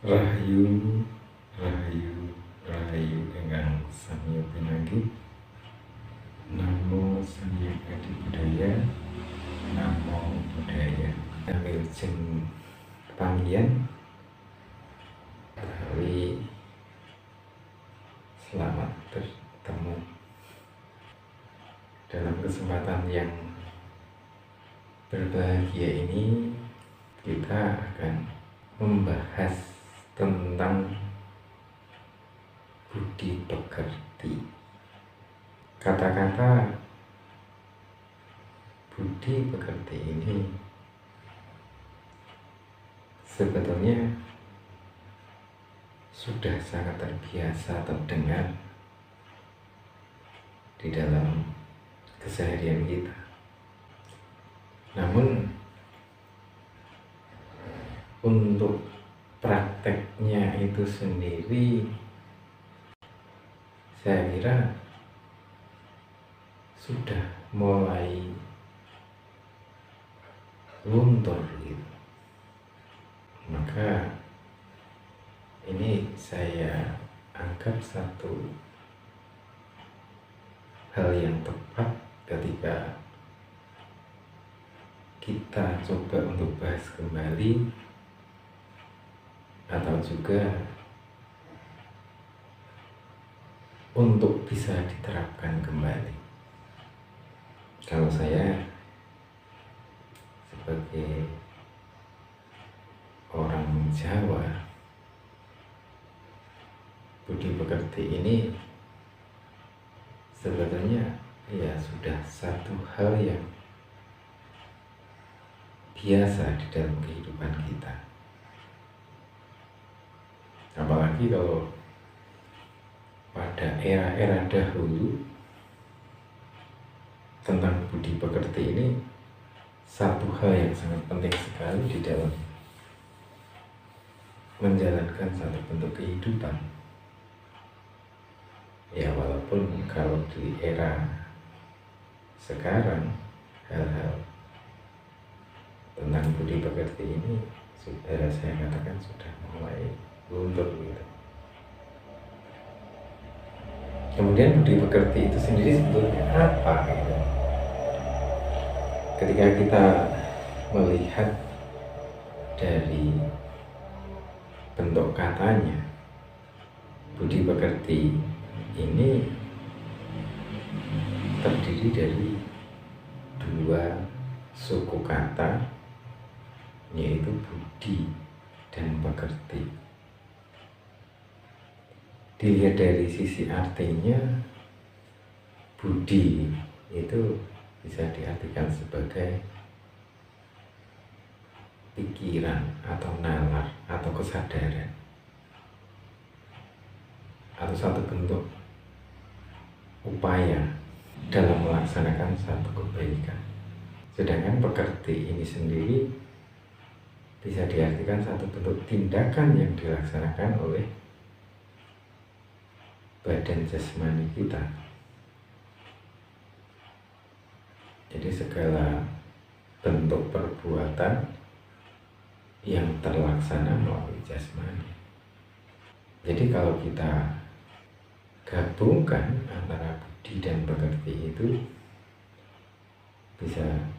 Rahayu, rahayu, rahayu ingkang sami pinanggih. Namo Sami Adi Budaya, Namo Budaya. Wilujeng panggihan utawi selamat bertemu dalam kesempatan yang berbahagia ini. Kita akan membahas tentang budi pekerti. Kata-kata budi pekerti ini sebetulnya sudah sangat terbiasa terdengar di dalam keseharian kita. Namun untuk prakteknya itu sendiri, saya kira sudah mulai luntur gitu. Maka ini saya anggap satu hal yang tepat ketika kita coba untuk bahas kembali, atau juga untuk bisa diterapkan kembali. Kalau saya sebagai orang Jawa, budi pekerti ini sebetulnya ya sudah satu hal yang biasa di dalam kehidupan kita. Apalagi kalau pada era-era dahulu, tentang budi pekerti ini satu hal yang sangat penting sekali di dalam menjalankan satu bentuk kehidupan. Ya, walaupun kalau di era sekarang hal-hal tentang budi pekerti ini sudah saya katakan sudah mulai luntur gitu. Kemudian budi pekerti itu sendiri sebetulnya apa gitu? Ketika kita melihat dari bentuk katanya, budi pekerti ini terdiri dari dua suku kata, yaitu budi dan pekerti. Dilihat dari sisi artinya, budi itu bisa diartikan sebagai pikiran atau nalar atau kesadaran, atau satu bentuk upaya dalam melaksanakan satu kebaikan. Sedangkan pekerti ini sendiri bisa diartikan satu bentuk tindakan yang dilaksanakan oleh badan jasmani kita. Jadi segala bentuk perbuatan yang terlaksana melalui jasmani. Jadi kalau kita gabungkan antara budi dan pekerti itu, bisa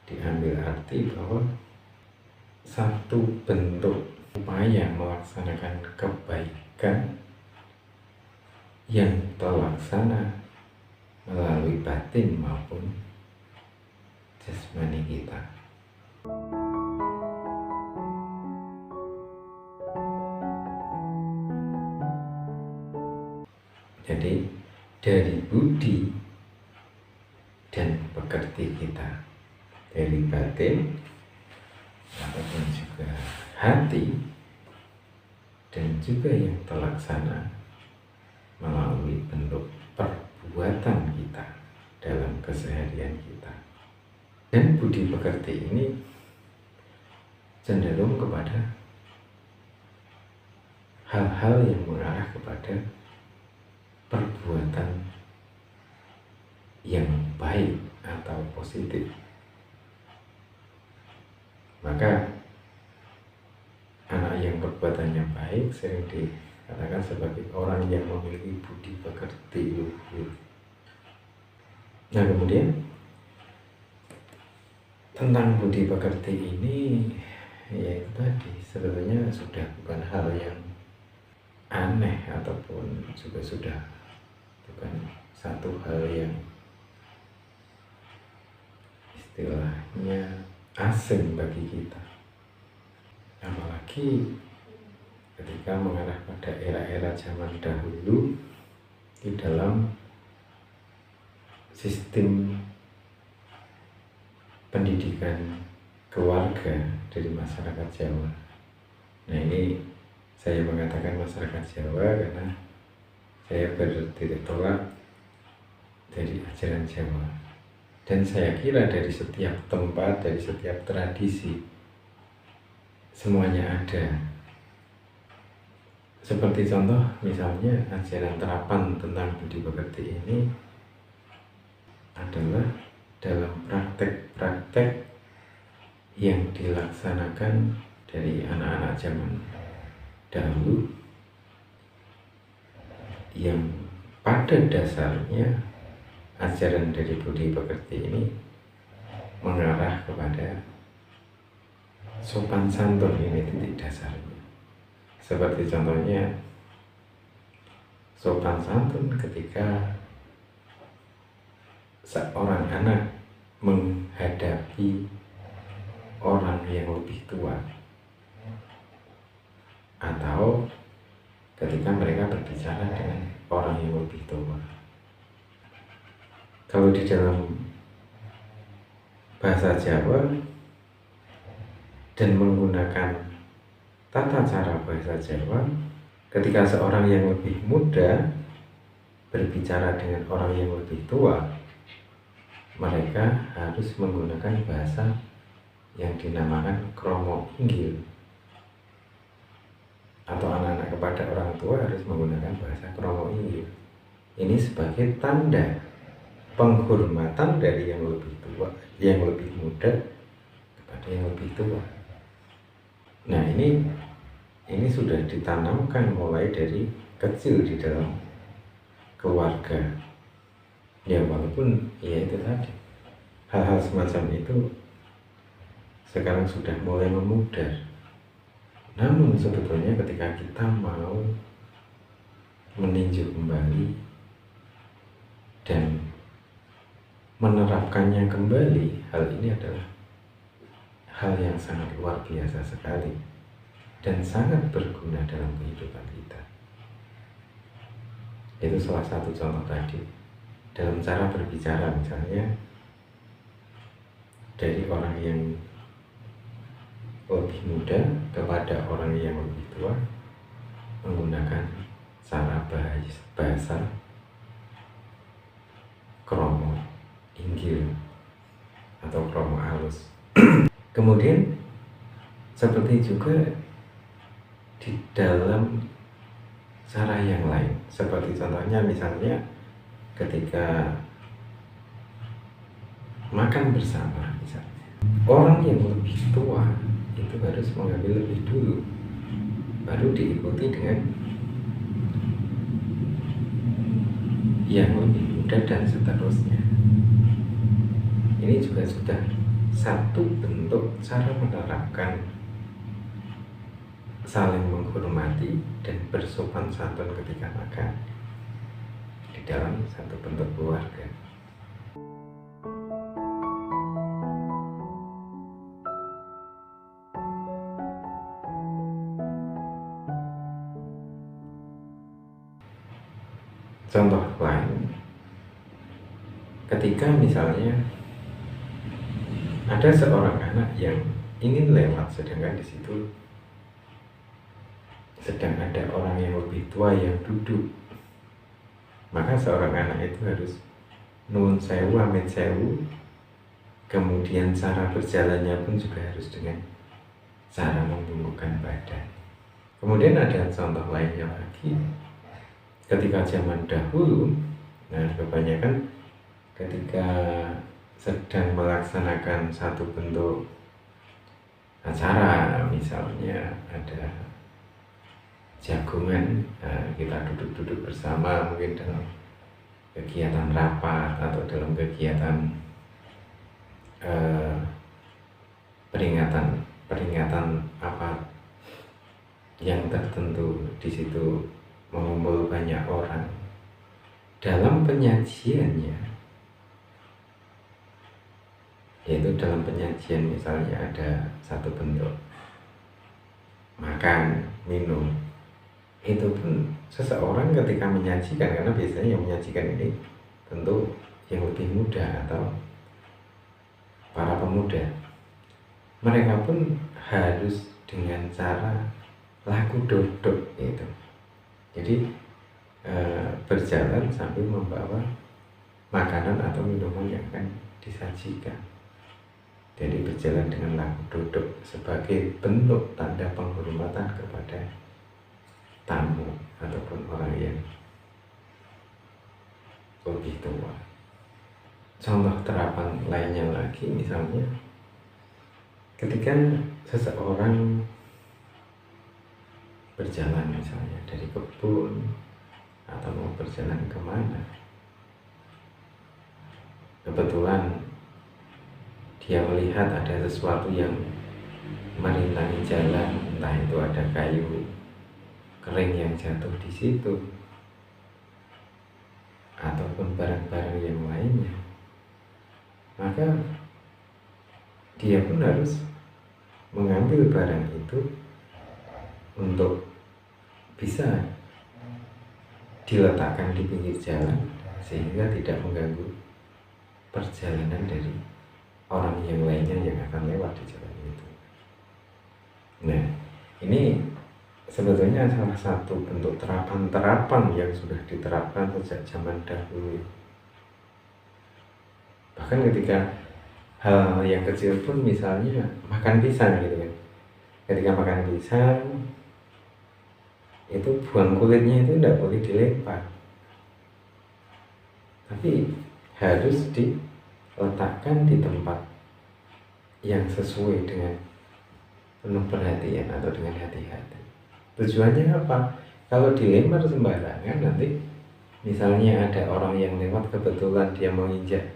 diambil arti bahwa satu bentuk upaya melaksanakan kebaikan yang terlaksana melalui batin maupun jasmani kita. Jadi dari budi dan pekerti kita, dari batin ataupun juga hati, dan juga yang terlaksana melalui bentuk perbuatan kita dalam keseharian kita. Dan budi pekerti ini cenderung kepada hal-hal yang mengarah kepada perbuatan yang baik atau positif. Maka anak yang perbuatannya baik sering dikatakan sebagai orang yang memiliki budi pekerti luhur. Nah, kemudian tentang budi pekerti ini, ya itu tadi sebetulnya sudah bukan hal yang aneh ataupun juga sudah bukan satu hal yang istilahnya asing bagi kita, apalagi ketika mengarah pada era-era zaman dahulu di dalam sistem pendidikan keluarga dari masyarakat Jawa. Nah, ini saya mengatakan masyarakat Jawa karena saya bertitik tolak dari ajaran Jawa, dan saya kira dari setiap tempat, dari setiap tradisi semuanya ada. Seperti contoh misalnya ajaran terapan tentang budi pekerti ini adalah dalam praktek-praktek yang dilaksanakan dari anak-anak zaman dahulu, yang pada dasarnya ajaran dari budi pekerti ini mengarah kepada sopan santun. Ini titik dasarnya. Seperti contohnya sopan santun ketika seorang anak menghadapi orang yang lebih tua, atau ketika mereka berbicara dengan orang yang lebih tua. Kalau di dalam bahasa Jawa dan menggunakan tata cara bahasa Jawa, ketika seorang yang lebih muda berbicara dengan orang yang lebih tua, mereka harus menggunakan bahasa yang dinamakan kromo inggil, atau anak-anak kepada orang tua harus menggunakan bahasa kromo inggil. Ini sebagai tanda penghormatan dari yang lebih tua, yang lebih muda kepada yang lebih tua. Nah, ini sudah ditanamkan mulai dari kecil di dalam keluarga. Ya, walaupun ya itu tadi, hal-hal semacam itu sekarang sudah mulai memudar. Namun sebetulnya ketika kita mau meninjau kembali dan menerapkannya kembali, hal ini adalah hal yang sangat luar biasa sekali dan sangat berguna dalam kehidupan kita. Itu salah satu contoh tadi dalam cara berbicara, misalnya dari orang yang lebih muda kepada orang yang lebih tua menggunakan cara bahasa kromo inggil atau kromo halus. Kemudian seperti juga di dalam cara yang lain, seperti contohnya misalnya ketika makan bersama, misalnya orang yang lebih tua itu harus mengambil lebih dulu, baru diikuti dengan yang lebih muda dan seterusnya. Ini juga sudah satu bentuk cara menerapkan saling menghormati dan bersopan santun ketika makan di dalam satu bentuk keluarga. Contoh lain, ketika misalnya ada seorang anak yang ingin lewat, sedangkan di situ sedang ada orang yang lebih tua yang duduk, maka seorang anak itu harus nuwun sewu, amit sewu. Kemudian cara berjalannya pun juga harus dengan cara membungkukkan badan. Kemudian ada contoh lainnya lagi, ketika zaman dahulu, nah kebanyakan ketika sedang melaksanakan satu bentuk acara, misalnya ada jagungan, kita duduk-duduk bersama mungkin dalam kegiatan rapat atau dalam kegiatan peringatan apa yang tertentu, di situ mengumpul banyak orang. Dalam penyajiannya, yaitu dalam penyajian misalnya ada satu bentuk makan, minum, itu pun seseorang ketika menyajikan, karena biasanya yang menyajikan ini tentu yang lebih muda atau para pemuda, mereka pun harus dengan cara laku dodok gitu. Jadi berjalan sambil membawa makanan atau minuman yang akan disajikan. Jadi berjalan dengan laku dodok sebagai bentuk tanda penghormatan kepada tamu ataupun orang yang lebih tua. Contoh terapan lainnya lagi, misalnya ketika seseorang berjalan misalnya dari kebun atau mau berjalan kemana, kebetulan dia melihat ada sesuatu yang merintangi jalan, entah itu ada kayu kering yang jatuh di situ ataupun barang-barang yang lainnya, maka dia pun harus mengambil barang itu untuk bisa diletakkan di pinggir jalan sehingga tidak mengganggu perjalanan dari orang yang lainnya yang akan lewat di jalan itu. Nah, ini sebetulnya salah satu bentuk terapan-terapan yang sudah diterapkan sejak zaman dahulu. Bahkan ketika hal yang kecil pun, misalnya makan pisang gitu kan. Ketika makan pisang, itu buang kulitnya itu tidak boleh dilempar, tapi harus diletakkan di tempat yang sesuai dengan penuh perhatian atau dengan hati-hati. Tujuannya apa? Kalau dilempar sembarangan, nanti misalnya ada orang yang lewat, kebetulan dia menginjak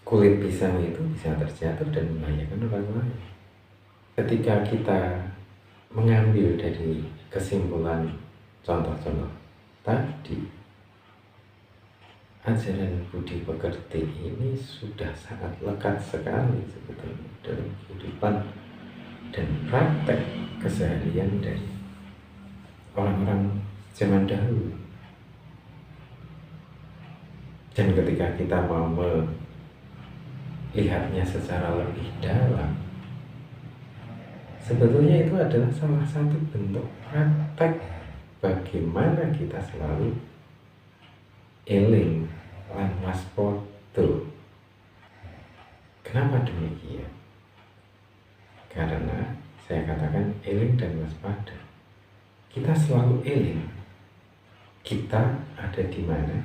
kulit pisang, itu bisa terjatuh dan membahayakan orang lain. Ketika kita mengambil dari kesimpulan contoh-contoh tadi, ajaran budi pekerti ini sudah sangat lekat sekali sebetulnya dalam kehidupan dan praktek keseharian dari orang-orang zaman dahulu. Dan ketika kita mau melihatnya secara lebih dalam, sebetulnya itu adalah salah satu bentuk praktek bagaimana kita selalu eling lan waspada. Kenapa demikian? Karena saya katakan eling dan waspada. Kita selalu eling. Kita ada di mana?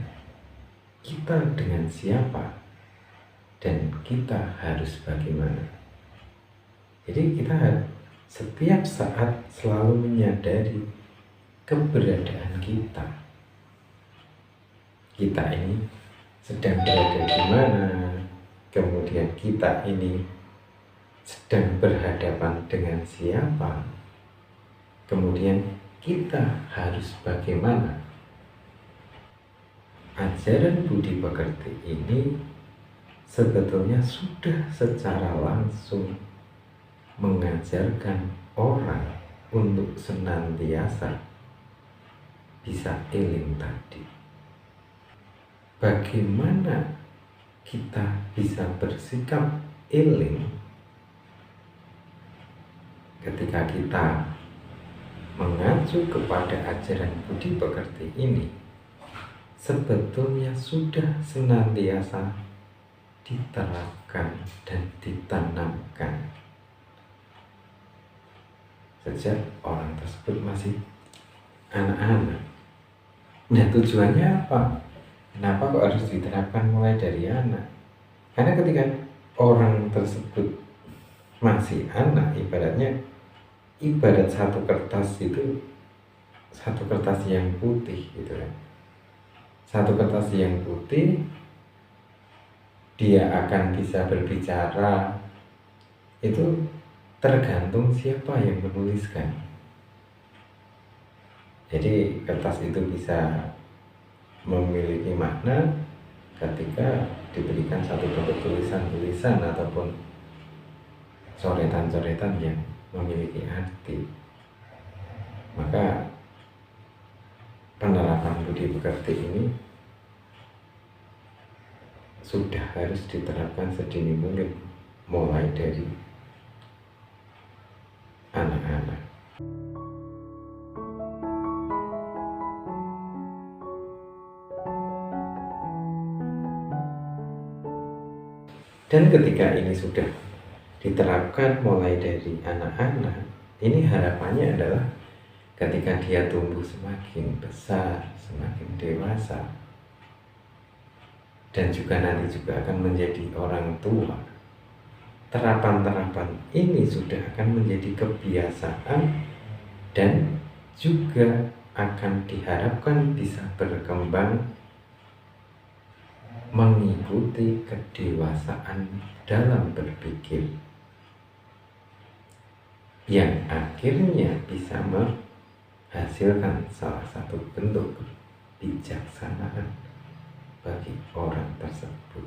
Kita dengan siapa? Dan kita harus bagaimana? Jadi kita setiap saat selalu menyadari keberadaan kita. Kita ini sedang berada di mana, kemudian kita ini sedang berhadapan dengan siapa, kemudian kita harus bagaimana. Ajaran budi pekerti ini sebetulnya sudah secara langsung mengajarkan orang untuk senantiasa bisa eling tadi. Bagaimana kita bisa bersikap eling ketika kita mengacu kepada ajaran budi pekerti ini? Sebetulnya sudah senantiasa diterapkan dan ditanamkan sejak orang tersebut masih anak-anak. Nah, tujuannya apa? Kenapa kok harus diterapkan mulai dari anak? Karena ketika orang tersebut masih anak, ibaratnya ibarat satu kertas itu, satu kertas yang putih gitu kan. Satu kertas yang putih, dia akan bisa berbicara itu tergantung siapa yang menuliskan. Jadi kertas itu bisa memiliki makna ketika diberikan satu bentuk tulisan-tulisan ataupun coretan-coretan yang memiliki arti. Maka penerapan budi pekerti ini sudah harus diterapkan sedini mungkin, mulai dari anak-anak. Dan ketika ini sudah diterapkan mulai dari anak-anak, ini harapannya adalah ketika dia tumbuh semakin besar, semakin dewasa, dan juga nanti juga akan menjadi orang tua, terapan-terapan ini sudah akan menjadi kebiasaan dan juga akan diharapkan bisa berkembang mengikuti kedewasaan dalam berpikir, yang akhirnya bisa menghasilkan salah satu bentuk kebijaksanaan bagi orang tersebut.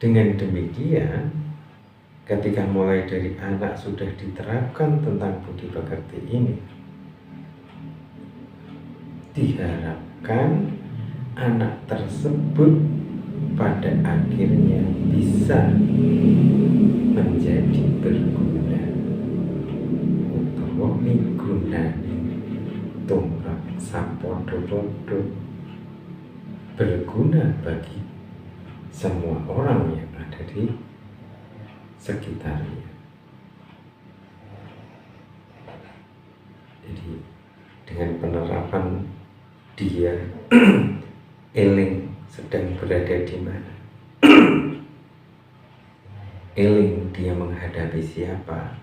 Dengan demikian, ketika mulai dari anak sudah diterapkan tentang budi pekerti ini, diharapkan anak tersebut pada akhirnya bisa menjadi berguna utawa migunani tumrap sapodo-podo, berguna bagi semua orang yang ada di sekitarnya. Jadi dengan penerapan dia eling sedang berada di mana, eling dia menghadapi siapa,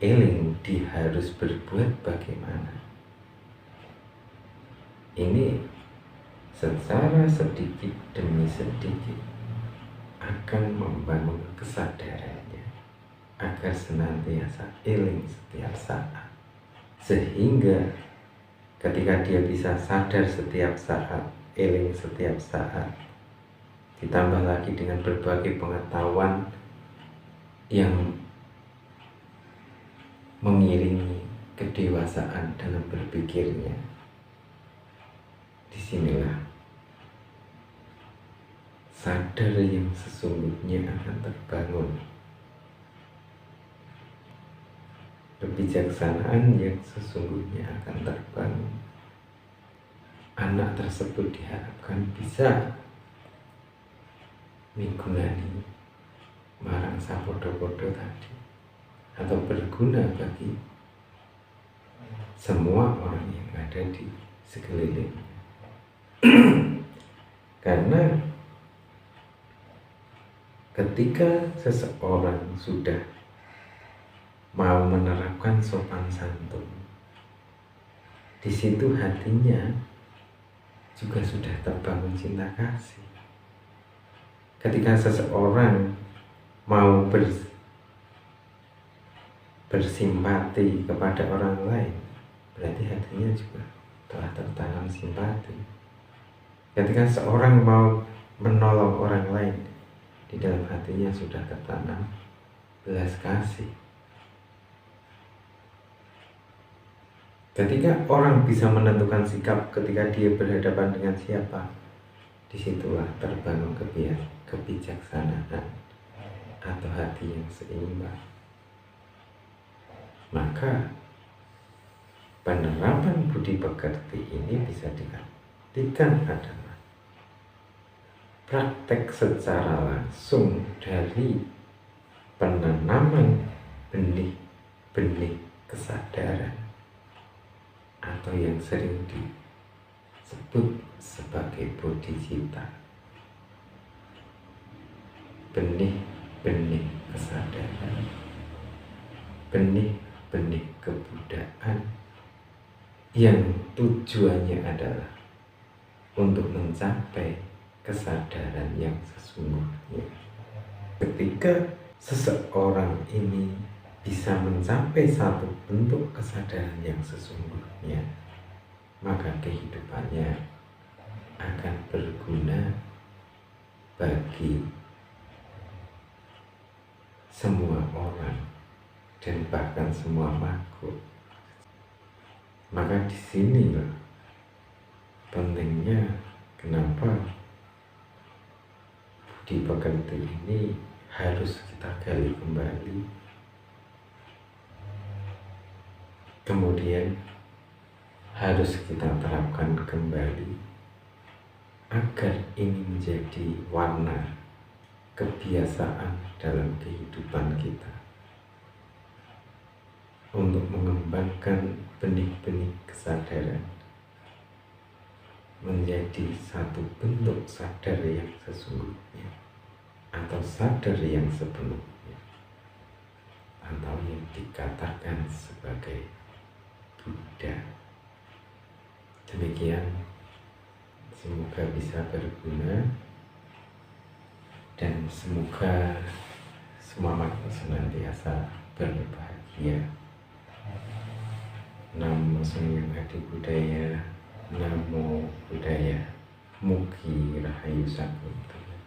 eling dia harus berbuat bagaimana. Ini secara sedikit demi sedikit akan membangun kesadarannya agar senantiasa eling setiap saat, sehingga ketika dia bisa sadar setiap saat, eling setiap saat, ditambah lagi dengan berbagai pengetahuan yang mengiringi kedewasaan dalam berpikirnya, disinilah sadar yang sesungguhnya akan terbangun, kebijaksanaan yang sesungguhnya akan terbangun. Anak tersebut diharapkan bisa migunani marang sapodo-podo tadi, atau berguna bagi semua orang yang ada di sekelilingnya. Karena ketika seseorang sudah mau menerapkan sopan santun, di situ hatinya juga sudah terbangun cinta kasih. Ketika seseorang mau bersimpati kepada orang lain, berarti hatinya juga telah tertanam simpati. Ketika seorang mau menolong orang lain, di dalam hatinya sudah tertanam belas kasih. Ketika orang bisa menentukan sikap ketika dia berhadapan dengan siapa, disitulah terbangun kebijaksanaan atau hati yang seimbang. Maka penerapan budi pekerti ini bisa diartikan adalah praktek secara langsung dari penanaman benih-benih kesadaran, atau yang sering disebut sebagai bodhicitta, benih-benih kesadaran benih-benih kebudayaan yang tujuannya adalah untuk mencapai kesadaran yang sesungguhnya. Ketika seseorang ini bisa mencapai satu bentuk kesadaran yang sesungguhnya, maka kehidupannya akan berguna bagi semua orang dan bahkan semua makhluk. Maka di sini pentingnya kenapa budi pekerti ini harus kita gali kembali, kemudian harus kita terapkan kembali agar ini menjadi warna kebiasaan dalam kehidupan kita untuk mengembangkan benih-benih kesadaran menjadi satu bentuk sadar yang sesungguhnya atau sadar yang sepenuhnya atau yang dikatakan sebagai Buddha. Demikian, semoga bisa berguna dan semoga semua makhluk senantiasa berbahagia. Namo Sanghyang Adi Budaya, Namo Buddhaya, Mugi Rahayu Sakuntala.